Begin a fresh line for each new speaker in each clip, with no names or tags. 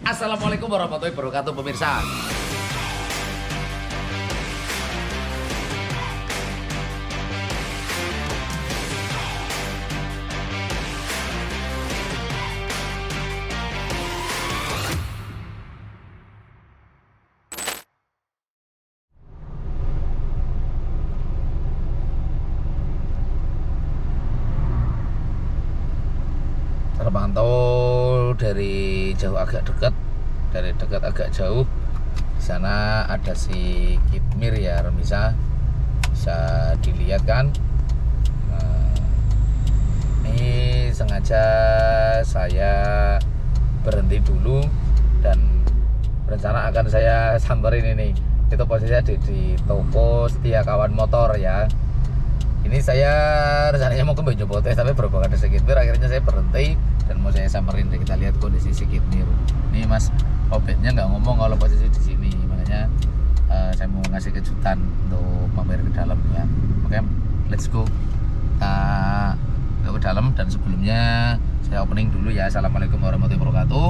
Assalamualaikum warahmatullahi wabarakatuh pemirsa. Terpantau dari jauh agak dekat, dari dekat agak jauh. Di sana ada si Kitmir ya, Remisa. Bisa dilihat kan? Nah, ini sengaja saya berhenti dulu dan rencana akan saya samperin ini. Itu posisinya di toko Setia Kawan Motor ya. Ini saya rencananya mau ke Bojonegoro tapi berhubung ada si Kitmir, akhirnya saya berhenti dan mau saya samperin. Kita lihat kondisi si Kitmir. Ini Mas Obetnya nggak ngomong kalau posisi di sini, makanya saya mau ngasih kejutan untuk mampir ke dalam ya. Oke, let's go. Kita ke dalam, dan sebelumnya saya opening dulu ya. Assalamualaikum warahmatullahi wabarakatuh.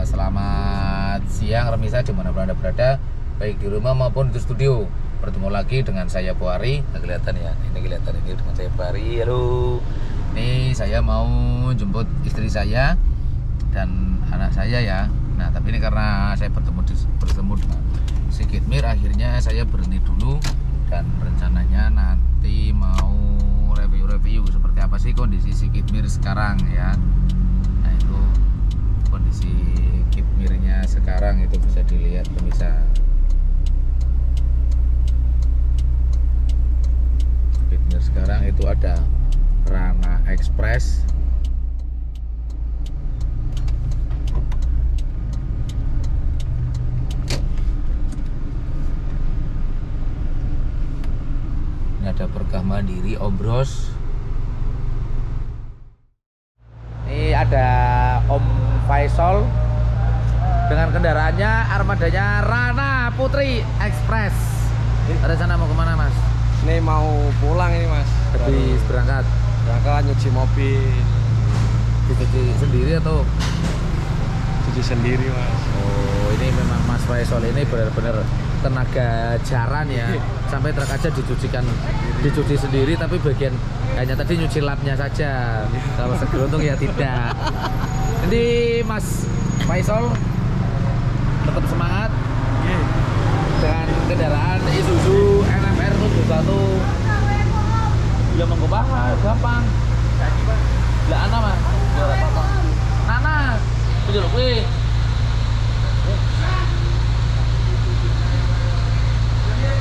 Selamat siang Remisa dimanapun Anda berada, baik di rumah maupun di studio. Bertemu lagi dengan saya Buari. Nah, kelihatan ya, ini kelihatan ini dengan saya Buari. Halo. Ini saya mau jemput istri saya dan anak saya ya. Nah, tapi ini karena saya bertemu dengan si Kitmir, akhirnya saya berhenti dulu dan rencananya nanti mau review seperti apa sih kondisi si Kitmir sekarang ya. Nah, itu kondisi Kitmirnya sekarang itu bisa dilihat pemirsa. Sekarang itu ada Rana Express, ini ada Berkah Mandiri, Obros, ini ada Om Faisal dengan kendaraannya armadanya Rana Putri Express. Rencana mau kemana Mas?
Ini mau pulang ini Mas.
Habis berangkat
nyuci mobil.
dicuci sendiri atau?
Cuci sendiri Mas.
Oh, ini memang Mas Faisal ini benar-benar tenaga jaran ya. Sampai truk aja dicuci sendiri, tapi bagian hanya tadi nyuci lapnya saja. Kalau segeruntung ya tidak. Ini Mas Faisal tetap semangat dengan kendaraan Isuzu NMR 71. Ya monggo bahas gampang. Lah ana Mas, ora apa-apa. Nana, penjuru kuwi.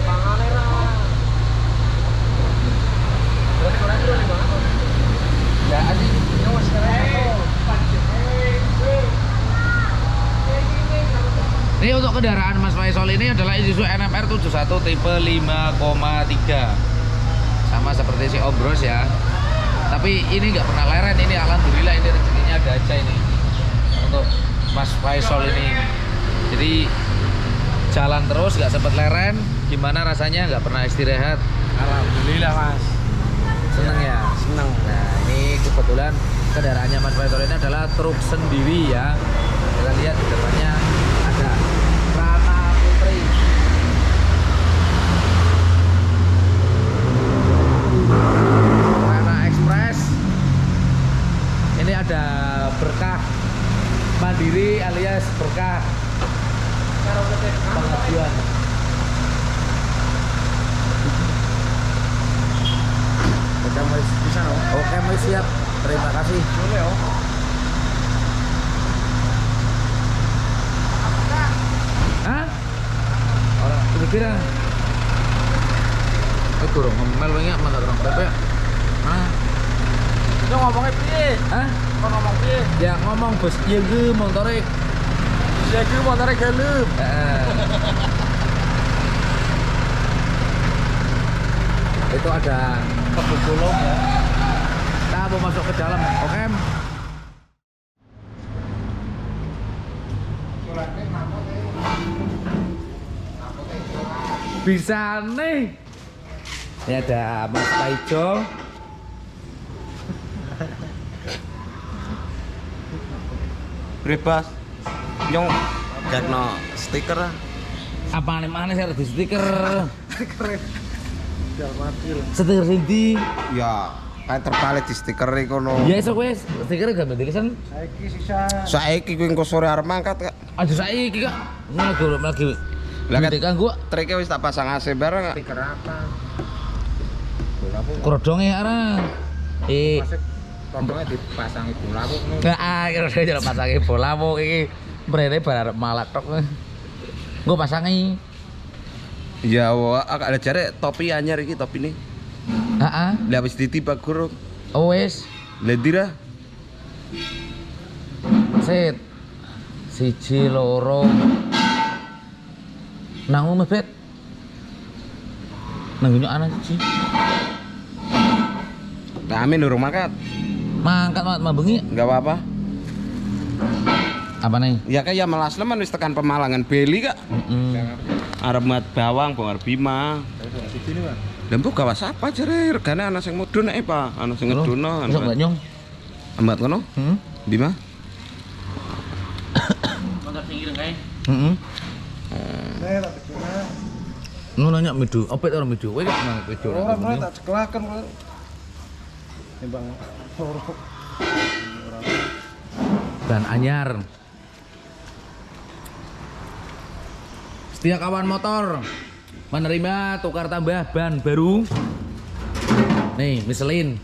Mangane ra. Berarti ora kira di mana? Lah adi yo wis Ini untuk kendaraan Mas Faisal ini adalah Isuzu NMR 71 tipe 5,3. Sama seperti si Obros ya. Tapi ini nggak pernah leren, ini alhamdulillah, ini rezekinya ada aja ini untuk Mas Faisal ini. Jadi jalan terus, nggak sempat leren. Gimana rasanya? Nggak pernah istirahat.
Alhamdulillah Mas.
Seneng ya?
Seneng.
Nah, ini kebetulan kendaraannya Mas Faisal ini adalah truk sendiri ya. Kita lihat di depannya ada Rana Putri. Rana Express. Ini ada Berkah Mandiri alias Berkah Pengajuan. Oke, mau siap. Terima kasih. Hah? Orang kira-kira. Kurang ngomel wingi mana orang bebek. Hah?
Itu ngomongnya piye?
Hah?
Kok ngomong piye?
Ya ngomong bos, iya ge motornya.
Ya iki motore gelem.
Itu ada
Kebun bolong ya.
kita mau masuk ke dalam. Oke. Bisa nih. Ini ada Mas Paijo.
Bebas.
Nyong gakno stiker.
Apa nih mana sih di stiker?
Keren. Biar mati lah.
Stiker sindi.
Ya, kayak terbalik di stiker kono.
Ya esok wes stiker gak tulisan.
Saiki sisa.
Saiki kuwi engko sore arep mangkat, Kak.
Aja saiki Kak. Lagi.
Lah kan
Kan gua
trike wis tak pasang AC bareng, Kak.
Stiker apa?
krodonge arah.
Masih kondongnya dipasangi bola kok ngono.
Nah, kira jalan pasangi bola mau iki mrene bar arep malak tok. Gua pasangi.
Ya, agak ada jare topi anyar iki topi nih.
Heeh.
Lah wis ditibak guru.
Oh wes.
Lah dira.
Set. Siji loro. Nang omah bet. Nang nyok anak siji.
Amin urung mangkat.
Mangkat mat bengi.
Enggak apa-apa.
Apa nih?
Ya kayak melas leman wis tekan Pemalangan Beli, Kak. Arep mat bawang, bawang bima.
Siji nih, Pak.
Lha mbok gawas apa jare regane ana sing mudhun nek, Pak. Ana sing ngedono.
Besok enggak nyong.
Ambat kono? Bima?
Motor sing ireng kae.
Saya tak kira.
Nu nanya midu, opet orang midu. Kowe gak nang midu.
Ora tak cekelaken kok. Timbang loro.
Dan anyar. Setiap kawan motor menerima tukar tambah ban baru. Nih, Michelin.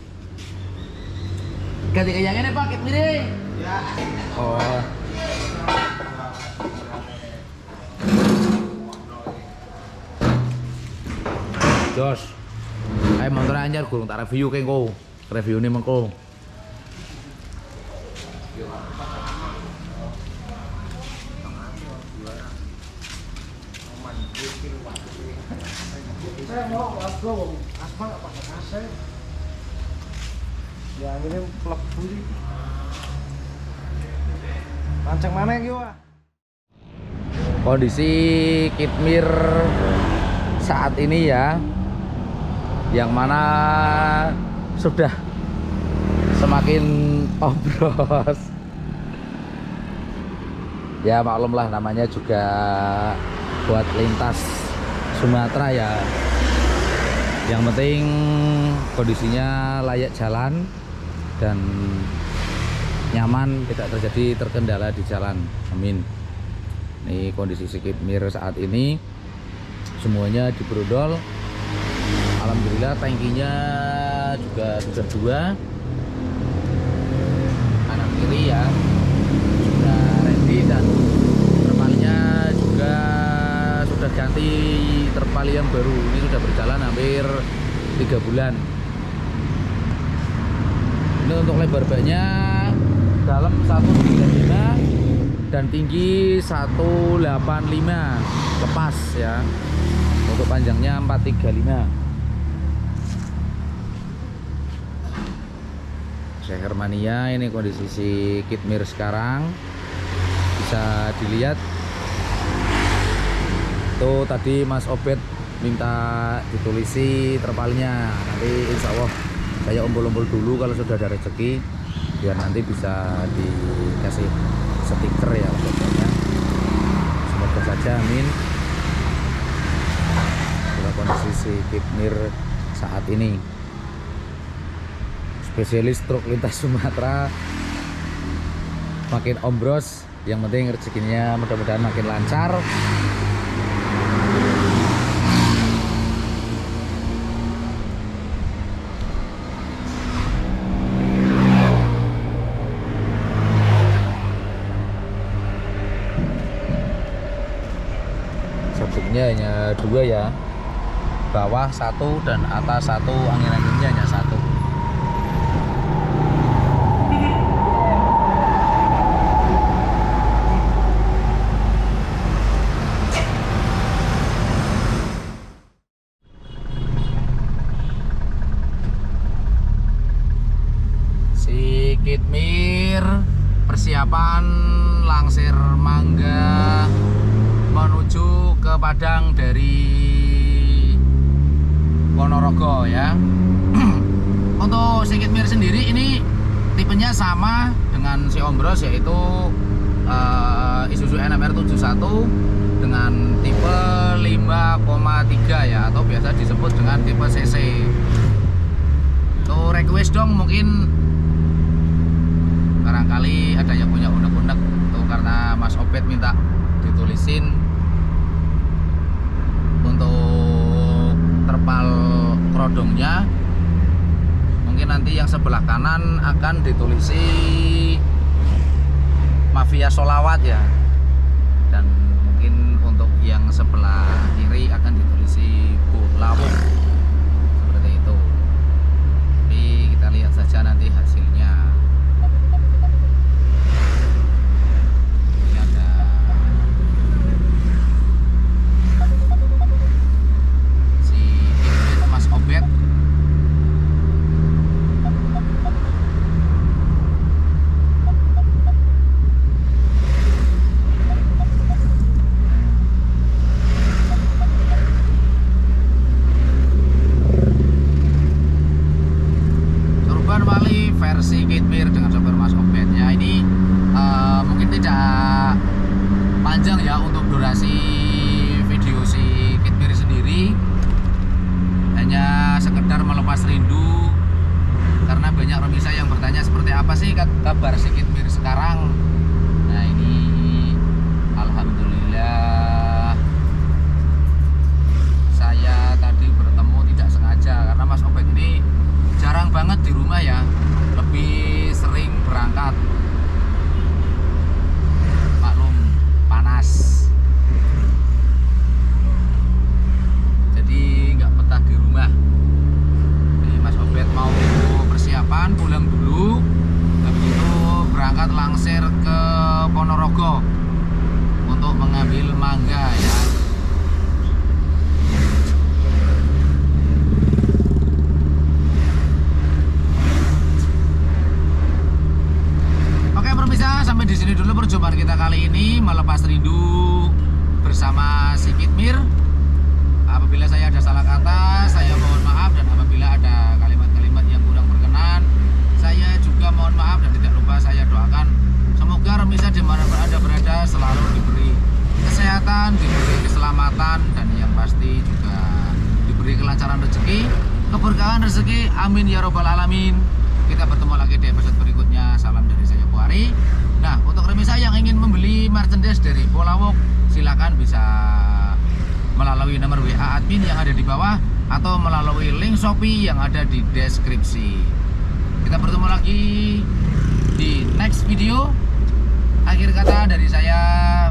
Ganti yang ini Pak, Mire. Ya. Oh. Jos. Ayo motor anyar gurung tak review ke engko. Review ini mengko.
Saya mau aspal apa AC. Yang ini plek buli. Rancang mana iki, Wak?
Kondisi Kitmir saat ini ya, yang mana sudah semakin obros. Ya maklumlah namanya juga buat lintas Sumatera ya. Yang penting kondisinya layak jalan dan nyaman, tidak terjadi terkendala di jalan. Amin. Ini kondisi Kitmir saat ini semuanya diberondol. Alhamdulillah tangkinya juga sudah 2 kanan kiri ya, sudah ready, dan terpalnya juga sudah ganti terpal yang baru. Ini sudah berjalan hampir 3 bulan. Ini untuk lebar bannya dalam 195 dan tinggi 185 lepas ya. Untuk panjangnya 435. Hermania, ini kondisi si Kitmir sekarang bisa dilihat. Tuh tadi Mas Obed minta ditulisi terpalnya. Nanti insya Allah saya umpul-umpul dulu kalau sudah ada rezeki, biar nanti bisa dikasih stiker ya pokoknya. Semoga saja, amin. Itulah kondisi si Kitmir saat ini. Spesialis truk lintas Sumatera makin ombros, yang penting rezekinya mudah-mudahan makin lancar. Sabuknya hanya 2 ya, bawah 1 dan atas 1, angin-anginnya hanya 1. Kitmir persiapan langsir Mangga menuju ke Padang dari Ponorogo ya. Untuk si Kitmir sendiri ini tipenya sama dengan si Ombros, yaitu Isuzu NMR 71 dengan tipe 5,3 ya, atau biasa disebut dengan tipe CC. Tuh request dong, mungkin barangkali ada yang punya unek-unek tuh, karena Mas Obed minta ditulisin untuk terpal kerodongnya. Mungkin nanti yang sebelah kanan akan ditulisi Mafia Sholawat ya, dan mungkin untuk yang sebelah kiri akan ditulisi Bolawok, seperti itu. Tapi kita lihat saja nanti hasilnya. Ini ada si Mas Obed. Versi Kitmir dengan sopir Mas Obednya ini mungkin tidak panjang ya untuk durasi video si Kitmir sendiri, hanya sekedar melepas rindu karena banyak pemirsa yang bertanya seperti apa sih kabar si Kitmir sekarang. Nah ini alhamdulillah saya tadi bertemu tidak sengaja, karena Mas Obed ini jarang banget di rumah ya, lebih sering berangkat, maklum panas, jadi nggak betah di rumah. Jadi Mas Obed mau persiapan pulang dulu, habis itu berangkat langsir ke Ponorogo untuk mengambil mangga ya. Sampai di sini dulu perjumpaan kita kali ini, melepas rindu bersama si Kitmir. Apabila saya ada salah kata, saya mohon maaf, dan apabila ada kalimat-kalimat yang kurang berkenan, saya juga mohon maaf. Dan tidak lupa saya doakan semoga remisah dimanapun Anda berada selalu diberi kesehatan, diberi keselamatan, dan yang pasti juga diberi kelancaran rezeki, keberkahan rezeki, amin ya robbal alamin. Kita bertemu lagi di episode berikutnya. Salam dari saya Buhari. Nah, untuk remisah yang ingin membeli merchandise dari Bolawok, silakan bisa melalui nomor WA admin yang ada di bawah atau melalui link Shopee yang ada di deskripsi. Kita bertemu lagi di next video. Akhir kata dari saya,